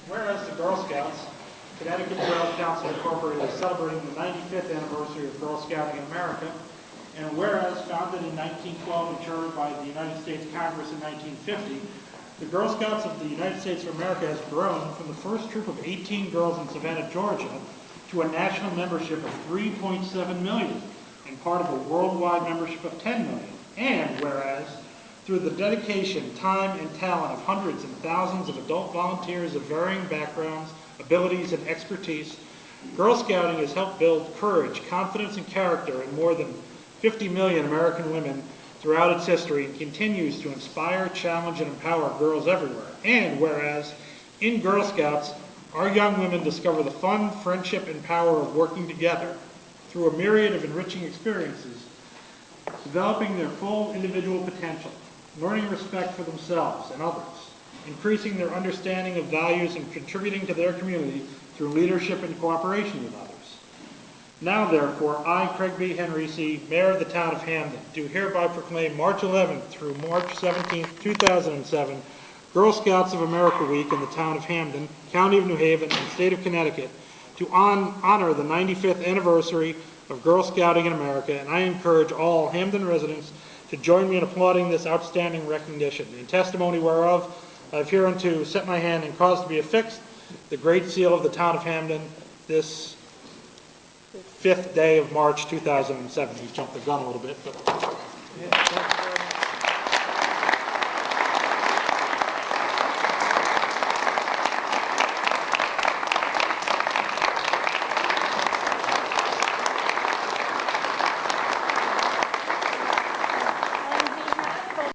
Whereas the Girl Scouts, Connecticut Trails Council Incorporated is celebrating the 95th anniversary of Girl Scouting in America, and whereas founded in 1912 and chartered by the United States Congress in 1950, the Girl Scouts of the United States of America has grown from the first troop of 18 girls in Savannah, Georgia, to a national membership of 3.7 million, and part of a worldwide membership of 10 million. And whereas, through the dedication, time, and talent of hundreds and thousands of adult volunteers of varying backgrounds, abilities, and expertise, Girl Scouting has helped build courage, confidence, and character in more than 50 million American women throughout its history, and continues to inspire, challenge, and empower girls everywhere. And whereas, in Girl Scouts, our young women discover the fun, friendship, and power of working together through a myriad of enriching experiences, developing their full individual potential, learning respect for themselves and others, increasing their understanding of values, and contributing to their community through leadership and cooperation with others. Now, therefore, I, Craig B. Henrici, Mayor of the Town of Hamden, do hereby proclaim March 11th through March 17th, 2007, Girl Scouts of America Week in the Town of Hamden, County of New Haven, and State of Connecticut to honor the 95th anniversary of Girl Scouting in America, and I encourage all Hamden residents to join me in applauding this outstanding recognition. In testimony whereof, I have hereunto set my hand and caused to be affixed the Great Seal of the Town of Hamden this 5th day of March 2007. He jumped the gun a little bit, but...